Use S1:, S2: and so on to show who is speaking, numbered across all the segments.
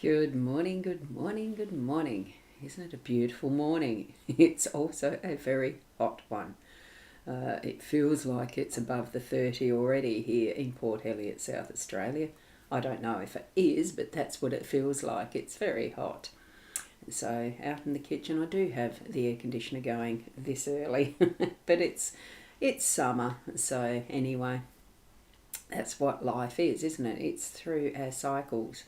S1: Good morning, good morning, good morning. Isn't it a beautiful morning? It's also a very hot one. It feels like it's above the 30 already here in Port Elliot, South Australia. I don't know if it is, but that's what it feels like. It's very hot. So out in the kitchen I do have the air conditioner going this early, but it's summer. So anyway, that's what life is, isn't it? It's through our cycles.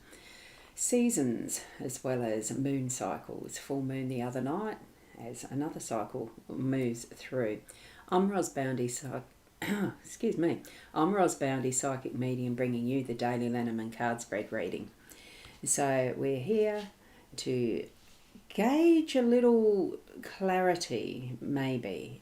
S1: Seasons as well as moon cycles. Full moon the other night as another cycle moves through. I'm Ros Boundy, excuse me. I'm Ros Boundy, psychic medium, bringing you the daily Lenormand card spread reading. So we're here to gauge a little clarity, maybe.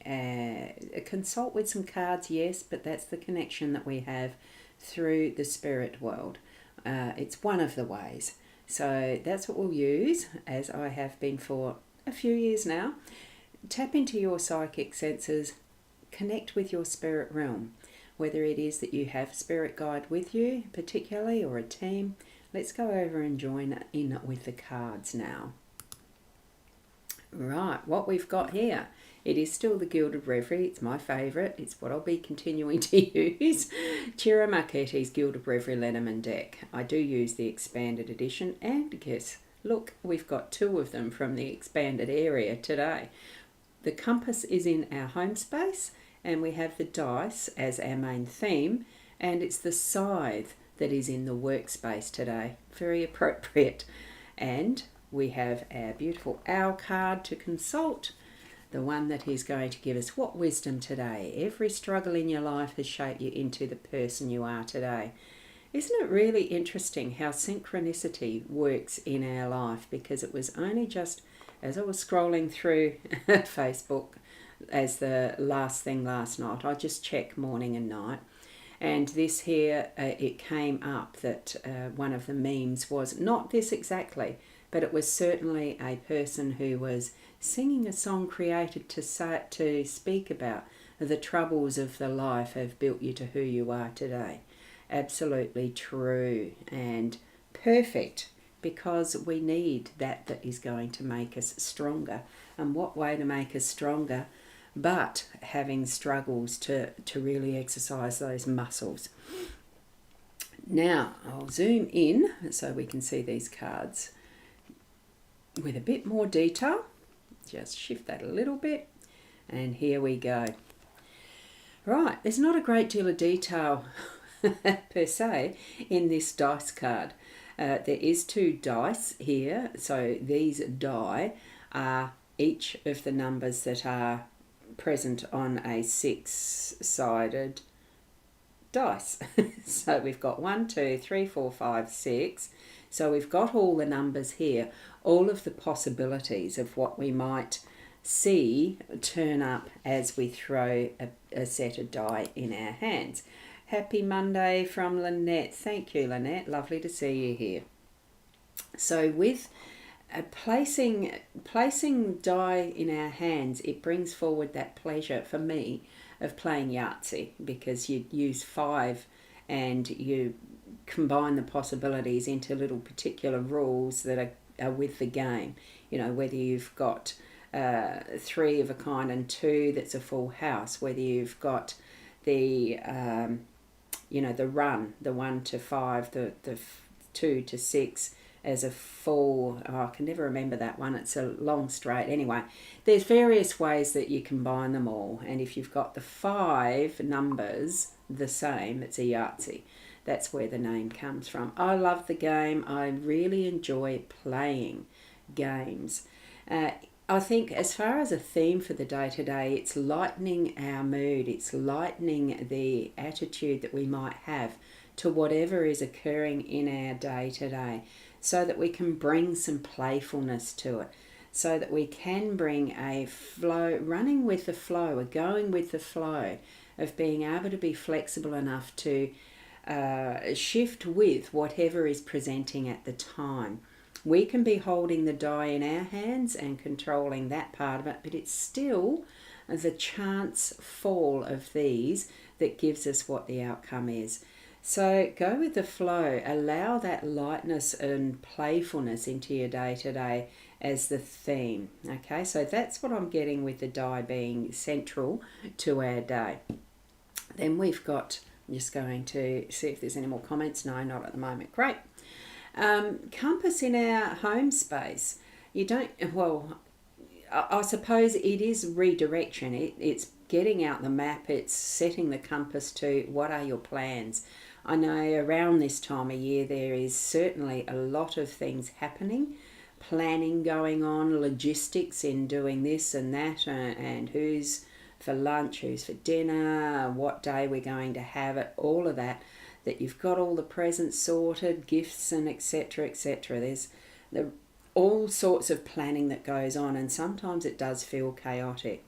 S1: Consult with some cards, yes, but that's the connection that we have through the spirit world. It's one of the ways. So that's what we'll use, as I have been for a few years now. Tap into your psychic senses, connect with your spirit realm, whether it is that you have spirit guide with you particularly or a team. Let's go over and join in with the cards now. Right, what we've got here. It is still the Gilded Reverie. It's my favourite. It's what I'll be continuing to use. Ciro Marchetti's Gilded Reverie Lenormand deck. I do use the expanded edition, and guess, look, we've got two of them from the expanded area today. The compass is in our home space, and we have the dice as our main theme, and it's the scythe that is in the workspace today. Very appropriate. And we have our beautiful owl card to consult, the one that is going to give us what wisdom today. Every struggle in your life has shaped you into the person you are today. Isn't it really interesting how synchronicity works in our life? Because it was only just as I was scrolling through Facebook as the last thing last night, I just check morning and night, and this here, it came up that one of the memes was not this exactly, but it was certainly a person who was singing a song created to speak about the troubles of the life have built you to who you are today. Absolutely true and perfect, because we need that is going to make us stronger. And what way to make us stronger but having struggles to really exercise those muscles. Now I'll zoom in so we can see these cards with a bit more detail. Just shift that a little bit, and here we go. Right, there's not a great deal of detail per se in this dice card. There is two dice here, so these die are each of the numbers that are present on a six-sided dice. So we've got 1, 2, 3, 4, 5, 6. So we've got all the numbers here, all of the possibilities of what we might see turn up as we throw a set of die in our hands. Happy Monday from Lynette. Thank you, Lynette. Lovely to see you here. So with placing die in our hands, it brings forward that pleasure for me of playing Yahtzee, because you use 5 and you combine the possibilities into little particular rules that are with the game. You know, whether you've got 3 of a kind and 2 that's a full house, whether you've got the the run, the 1 to 5, the 2 to 6 as a full, I can never remember that one, it's a long straight. Anyway, there's various ways that you combine them all, and if you've got the 5 numbers the same, it's a Yahtzee. That's where the name comes from. I love the game. I really enjoy playing games. I think as far as a theme for the day today, it's lightening our mood. It's lightening the attitude that we might have to whatever is occurring in our day today, so that we can bring some playfulness to it, so that we can bring a flow, running with the flow, or going with the flow, of being able to be flexible enough to shift with whatever is presenting at the time. We can be holding the die in our hands and controlling that part of it, but it's still the chance fall of these that gives us what the outcome is. So go with the flow. Allow that lightness and playfulness into your day to day as the theme. Okay, so that's what I'm getting with the die being central to our day. Then we've got, I'm just going to see if there's any more comments. No, not at the moment. Great. Compass in our home space. You don't, well, I suppose it is redirection. It's getting out the map, it's setting the compass to what are your plans. I know around this time of year there is certainly a lot of things happening, planning going on, logistics in doing this and that, and who's for lunch, who's for dinner, what day we're going to have it, all of that, that you've got all the presents sorted, gifts and etc. etc. There's the all sorts of planning that goes on, and sometimes it does feel chaotic.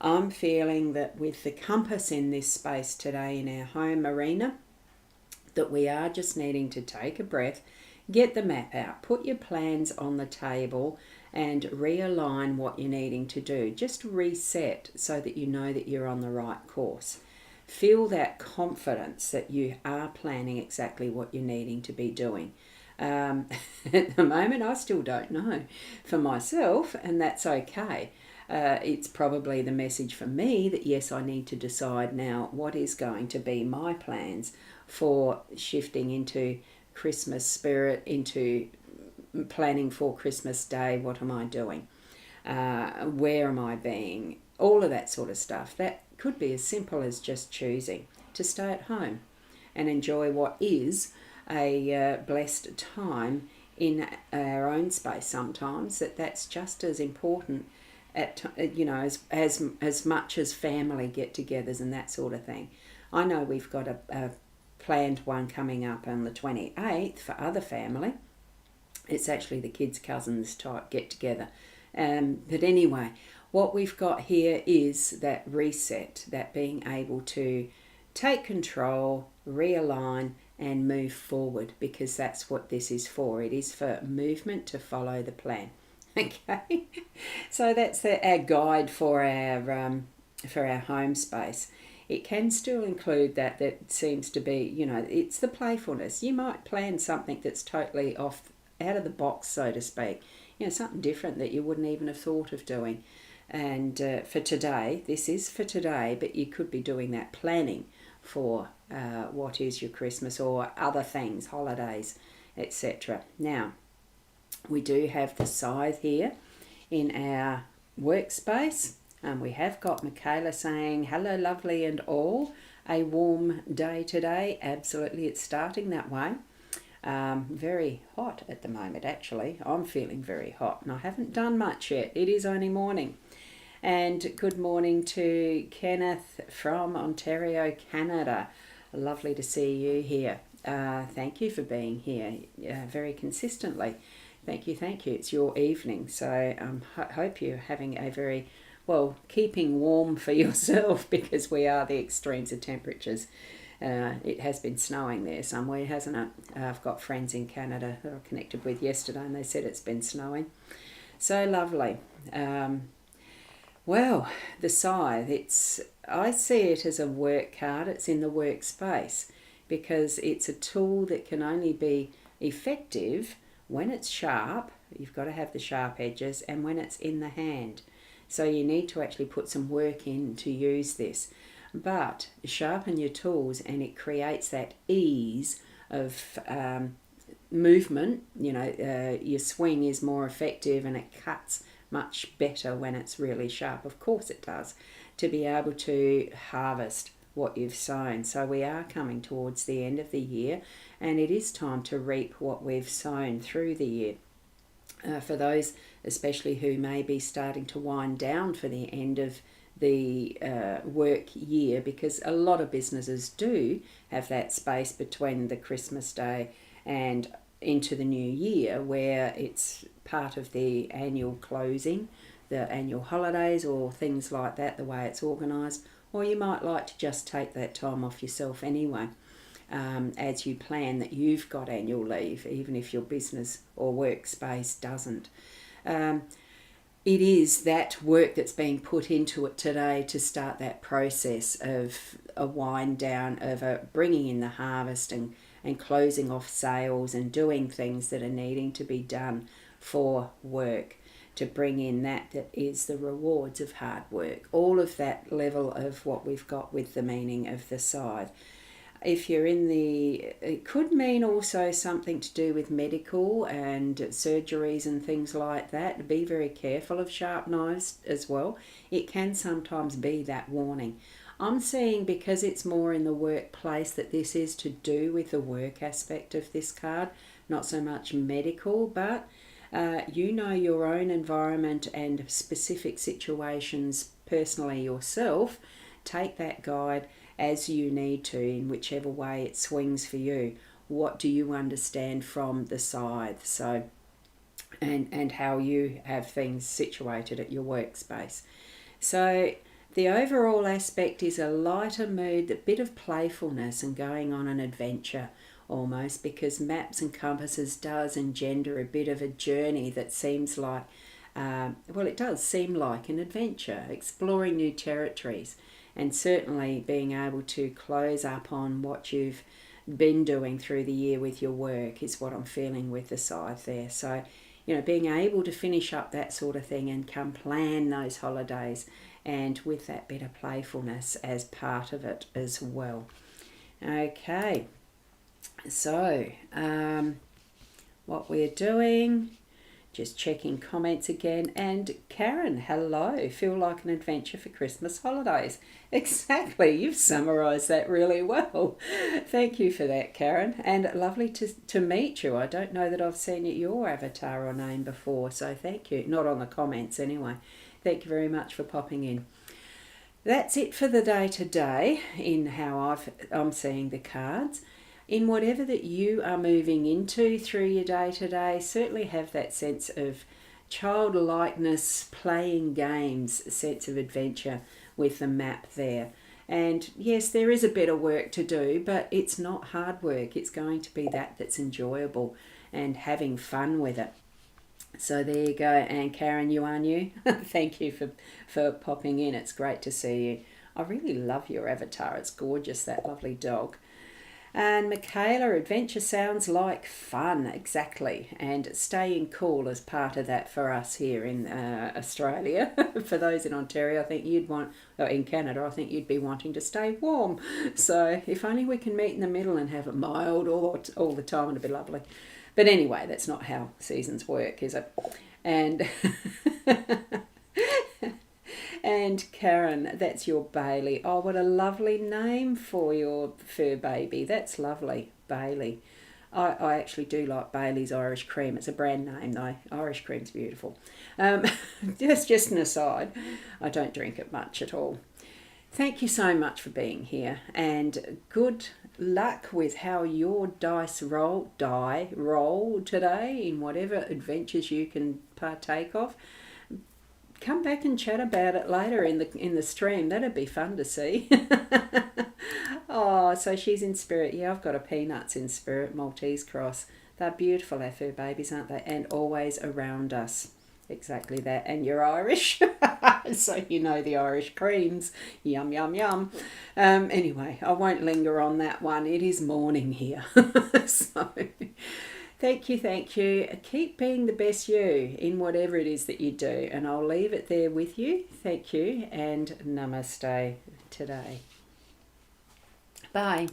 S1: I'm feeling that with the compass in this space today in our home arena, that we are just needing to take a breath, get the map out, put your plans on the table and realign what you're needing to do. Just reset so that you know that you're on the right course. Feel that confidence that you are planning exactly what you're needing to be doing. At the moment, I still don't know for myself, and that's okay. It's probably the message for me that yes, I need to decide now what is going to be my plans for shifting into Christmas spirit, into planning for Christmas Day. What am I doing? Where am I being? All of that sort of stuff. That could be as simple as just choosing to stay at home and enjoy what is a blessed time in our own space. Sometimes that's just as important as much as family get-togethers and that sort of thing. I know we've got a planned one coming up on the 28th for other family. It's actually the kids' cousins type get-together. But anyway, what we've got here is that reset, that being able to take control, realign, and move forward, because that's what this is for. It is for movement to follow the plan. Okay, so that's our guide for our home space. It can still include that seems to be, it's the playfulness. You might plan something that's totally off, out of the box, so to speak. Something different that you wouldn't even have thought of doing. And for today, this is for today, but you could be doing that planning for what is your Christmas or other things, holidays, etc. Now, we do have the scythe here in our workspace. We have got Michaela saying, hello lovely and all, a warm day today. Absolutely, it's starting that way. Very hot at the moment, actually. I'm feeling very hot and I haven't done much yet. It is only morning. And good morning to Kenneth from Ontario, Canada. Lovely to see you here. Thank you for being here very consistently. Thank you. It's your evening, so hope you're having a very, keeping warm for yourself, because we are the extremes of temperatures. It has been snowing there somewhere, hasn't it? I've got friends in Canada that I connected with yesterday and they said it's been snowing. So lovely. The scythe, I see it as a work card. It's in the workspace because it's a tool that can only be effective when it's sharp. You've got to have the sharp edges, and when it's in the hand. So you need to actually put some work in to use this. But sharpen your tools and it creates that ease of movement. Your swing is more effective and it cuts much better when it's really sharp. Of course it does, to be able to harvest what you've sown. So we are coming towards the end of the year and it is time to reap what we've sown through the year. For those especially who may be starting to wind down for the end of the work year, because a lot of businesses do have that space between the Christmas Day and into the new year where it's part of the annual closing, the annual holidays or things like that, the way it's organised. Or you might like to just take that time off yourself anyway, as you plan that you've got annual leave, even if your business or workspace doesn't. it is that work that's being put into it today to start that process of a wind down, of a bringing in the harvest and closing off sales and doing things that are needing to be done for work, to bring in that is the rewards of hard work. All of that level of what we've got with the meaning of the scythe. If you're in it could mean also something to do with medical and surgeries and things like that. Be very careful of sharp knives as well. It can sometimes be that warning. I'm seeing, because it's more in the workplace, that this is to do with the work aspect of this card, not so much medical, but you know your own environment and specific situations personally yourself. Take that guide as you need to, in whichever way it swings for you. What do you understand from the scythe? So, and how you have things situated at your workspace. So the overall aspect is a lighter mood, a bit of playfulness and going on an adventure almost, because maps and compasses does engender a bit of a journey that seems like, it does seem like an adventure, exploring new territories. And certainly being able to close up on what you've been doing through the year with your work is what I'm feeling with the scythe there. So, being able to finish up that sort of thing and come plan those holidays, and with that bit of playfulness as part of it as well. Okay, so what we're doing... Just checking comments again. And Karen, hello. Feel like an adventure for Christmas holidays. Exactly. You've summarised that really well. Thank you for that, Karen. And lovely to meet you. I don't know that I've seen your avatar or name before, so thank you. Not on the comments anyway. Thank you very much for popping in. That's it for the day today in how I'm seeing the cards. In whatever that you are moving into through your day today, certainly have that sense of childlikeness, playing games, sense of adventure with the map there. And yes, there is a bit of work to do, but it's not hard work. It's going to be that's enjoyable and having fun with it. So there you go. And Karen, you are new. Thank you for popping in. It's great to see you. I really love your avatar. It's gorgeous, that lovely dog. And Michaela, adventure sounds like fun, exactly. And staying cool is part of that for us here in Australia. For those in Ontario, I think in Canada, I think you'd be wanting to stay warm. So if only we can meet in the middle and have it mild all the time, it'd be lovely. But anyway, that's not how seasons work, is it? And... And Karen, that's your Bailey. Oh, what a lovely name for your fur baby. That's lovely, Bailey. I actually do like Bailey's Irish Cream. It's a brand name though. Irish Cream's beautiful. That's just an aside. I don't drink it much at all. Thank you so much for being here, and good luck with how your dice roll today in whatever adventures you can partake of. Come back and chat about it later in the stream. That'd be fun to see. Oh, so she's in spirit. Yeah, I've got a Peanuts in spirit, Maltese cross. They're beautiful, our fur babies, aren't they? And always around us. Exactly that. And you're Irish. So you know the Irish creams. Yum, yum, yum. Anyway, I won't linger on that one. It is morning here. So... Thank you. Keep being the best you in whatever it is that you do. And I'll leave it there with you. Thank you, and namaste today. Bye.